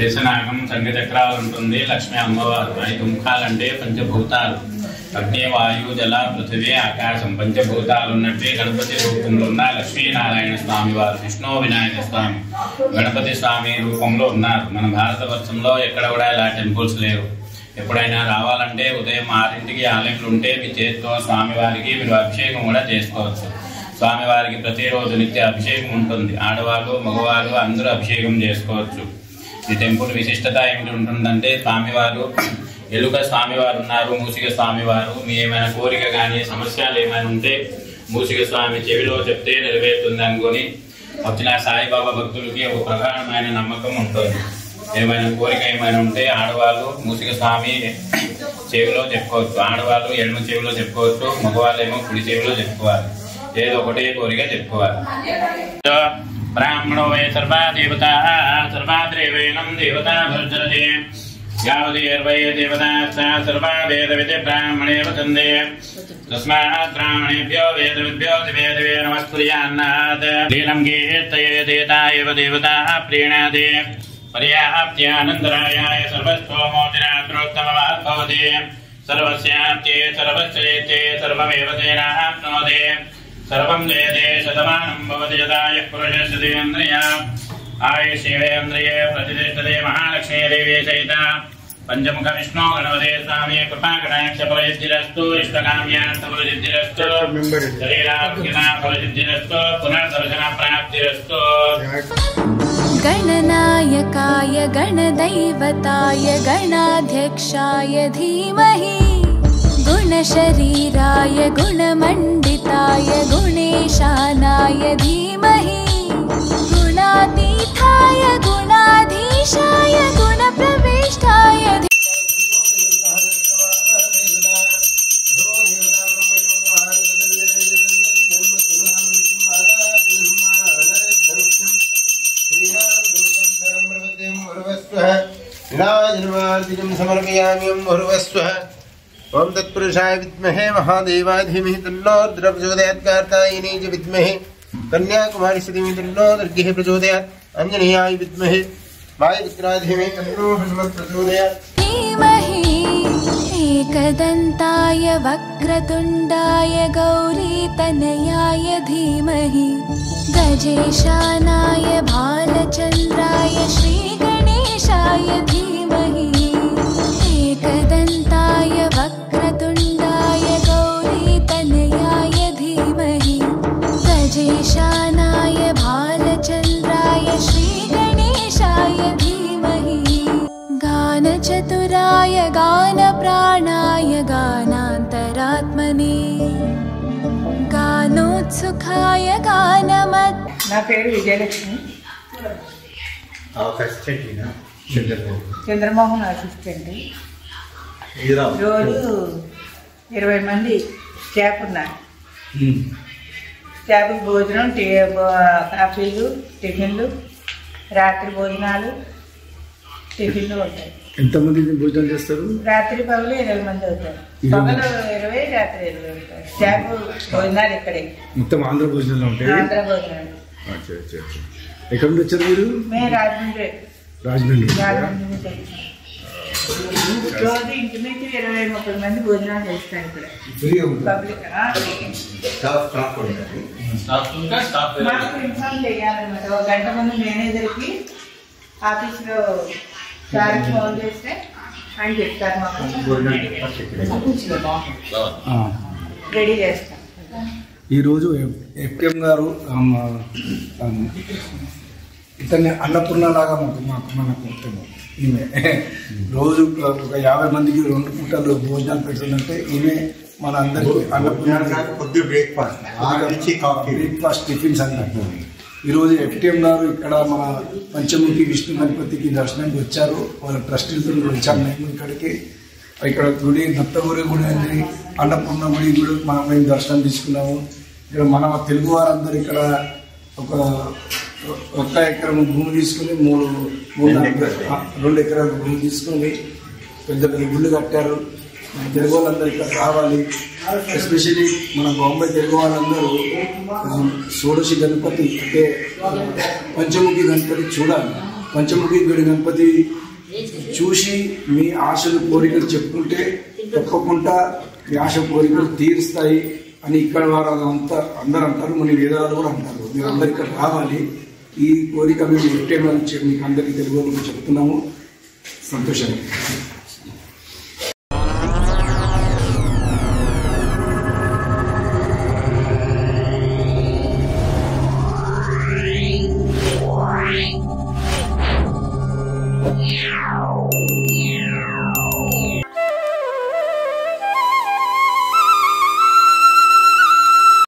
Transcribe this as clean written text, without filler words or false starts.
శేషనాగం సంఘచక్రాలు ఉంటుంది. లక్ష్మీ అమ్మవారు 5 ముఖాలంటే పంచభూతాలు అగ్ని వాయు జల పృథివీ ఆకాశం పంచభూతాలు ఉన్నట్టే గణపతి రూపంలో ఉన్న లక్ష్మీనారాయణ స్వామి వారు విష్ణు వినాయక స్వామి గణపతి స్వామి రూపంలో ఉన్నారు. మన భారతవర్షంలో ఎక్కడ కూడా ఇలా టెంపుల్స్ లేవు. ఎప్పుడైనా రావాలంటే ఉదయం 6ంటికి ఆలయంలో ఉంటే మీ చేతితో స్వామివారికి మీరు అభిషేకం కూడా చేసుకోవచ్చు. స్వామివారికి ప్రతిరోజు నిత్య అభిషేకం ఉంటుంది. ఆడవాళ్ళు మగవాళ్ళు అందరూ అభిషేకం చేసుకోవచ్చు. ఈ టెంపుల్ విశిష్టత ఏమిటి ఉంటుందంటే స్వామివారు ఎలుక స్వామివారు ఉన్నారు, మూసిక స్వామివారు. మీ ఏమైనా కోరిక కానీ సమస్యలు ఏమైనా ఉంటే మూసిక స్వామి చెవిలో చెప్తే నెరవేరుతుంది అనుకొని వచ్చిన సాయిబాబా భక్తులకి ఒక ప్రధానమైన నమ్మకం ఉంటుంది. ఏమైనా కోరిక ఏమైనా ఉంటే ఆడవాళ్ళు మూసిక స్వామి చెవిలో చెప్పుకోవచ్చు. ఆడవాళ్ళు ఎడమ చెవిలో చెప్పుకోవచ్చు, మగవాళ్ళు ఏమో కుడి చెవిలో చెప్పుకోవాలి. ఏదో ఒకటే కోరిక చెప్పుకోవాలి. బ్రాహ్మణో వై సర్వా దేవతా సర్వాద్రేవేణం దేవతా భర్జరతే యావదేర్వై దేవతా సర్వా వేద విదే బ్రాహ్మణే వదందే తస్మాత్ బ్రాహ్మణేభ్యో వేదవిభ్యో దివే దివే నమస్కుర్యాన్నాత్ లీలం కీర్తయేదేతా ఏవ దేవతా ప్రీణాతే पर्याप्त्यानन्दरायाय सर्वस्तोमोदिनात्रोत्तमवात् भवति सर्वस्याप्त्ये सर्वश्चेत्ये सर्वमेव तेनाप्नोति सर्वं जयते शतमानं भवति यदा यः पुरुषस्येन्द्रिया आयुष्येन्द्रिये प्रतिष्ठते महालक्ष्मी देवी सहिता पंचमुख विष्णु गणपते स्वामी कृपाकटाक्ष फलसिद्धिरस्तु इष्टकाम्यार्थफलसिद्धिरस्तु शरीरारोग्यफलसिद्धिरस्तु पुनर्दर्शन प्राप्तिरस्तु। गणनायकाय गणदैवताय गणाध्यक्षाय धीमहि गुणशरीराय गुणमण्डिताय गुणेशानाय धीमहि गुणातीताय गुणाधीशाय गुणप्रविष्टाय समर्पयामि मुहुर्वस्वः। ओम तत्पुरुषाय विद्महे महादेवाय धीमहि तन्नो रुद्रः प्रचोदयात् कार्तिकेयाय च विद्महे कन्याकुमारी धीमहि तन्नो दुर्गः प्रचोदयात् अंजनेयाय विद्महे वायुपुत्राय धीमहि तन्नो हनुमत् प्रचोदयात्। धीमहि एकदन्ताय वक्रतुण्डाय गौरीतनयाय धीमहि गजेशानाय भालचन्द्राय श्रीगणेशाय धीमहि एकदन्ताय वक्रतुण्डाय गौरीतनयाय धीमहि गजेशानाय भालचन्द्राय श्रीगणेशाय धीमहि गानचतुराय गानप्राणाय गानान्तरात्मने गानोत्सुकाय गानमत्। నా పేరు విజయలక్ష్మి, చంద్రమోహన్ అసిస్టెంట్. రోజు 20 మంది స్టాఫ్ ఉన్నారు. స్టాఫ్ భోజనం, కాఫీలు, టిఫిన్లు, రాత్రి భోజనాలు, టిఫిన్లు ఉంటాయి. ఎంతమంది భోజనం చేస్తారు? రాత్రి పగలు 20 మంది అవుతారు. పగలు 20, రాత్రి 20 అవుతారు. స్టాఫ్ భోజనాలు ఇక్కడే మొత్తం ఆంధ్ర భోజనాలు ఉంటాయి. ఆంధ్ర భోజనాలు. ఎక్కడ నుండి వచ్చారు మీరు? మేము రాజమండ్రి నుంచి. రోజు ఇంటి నుంచి 20-30 మంది భోజనాలు చేస్తారు ఇక్కడ. పబ్లిక్ మాకు ఇన్ఫార్మ్ చేయాలన్నమాట. 1 గంట ముందు మేనేజర్కి ఆఫీస్లో సార్కి ఫోన్ చేస్తే ఆయన చెప్తారు. మాకు రెడీ చేస్తాం. ఈరోజు ఎఫ్ఎం గారు ఇతన్ని అన్నపూర్ణలాగా మనకు ఈమె రోజు ఒక 50 మందికి 2 పూటలు భోజనాలు పెడుతుందంటే ఈమె మన అందరికీ అన్నపూర్ణ బ్రేక్ఫాస్ట్ టిఫిన్స్ అన్నట్టు. ఈరోజు ఎఫ్టీఎం గారు ఇక్కడ మన పంచముఖి విష్ణు గణపతికి దర్శనానికి వచ్చారు. వాళ్ళ ట్రస్టీలతో వచ్చాము మేము ఇక్కడికి. ఇక్కడ గుడి దత్తగుడి గుడి అండి, అన్నపూర్ణ గుడి కూడా మేము దర్శనం తీసుకున్నాము. ఇక్కడ మన తెలుగు వారందరూ ఇక్కడ ఒక 1 ఎకరం భూమి తీసుకుని 2 ఎకరాల భూమి తీసుకుని పెద్ద పెద్ద గుళ్ళు కట్టారు. తెలుగు వాళ్ళందరూ ఇక్కడ రావాలి. ఎస్పెషలీ మన బాంబే తెలుగు వాళ్ళందరూ షోడశి గణపతి అంటే పంచముఖి గణపతి చూడాలి. పంచముఖి గడి గణపతి చూసి మీ ఆశలు కోరికలు చెప్పుకుంటే తప్పకుండా మీ ఆశ కోరికలు తీరుస్తాయి అని ఇక్కడ వారు అంతా అందరూ అంటారు. మన వేదాలు కూడా అంటారు. మీరు అందరు ఇక్కడ రావాలి. ఈ కోరిక మేము ఎఫ్టీఎం మీకు అందరికీ తెలుగు చెప్తున్నాము. సంతోషం.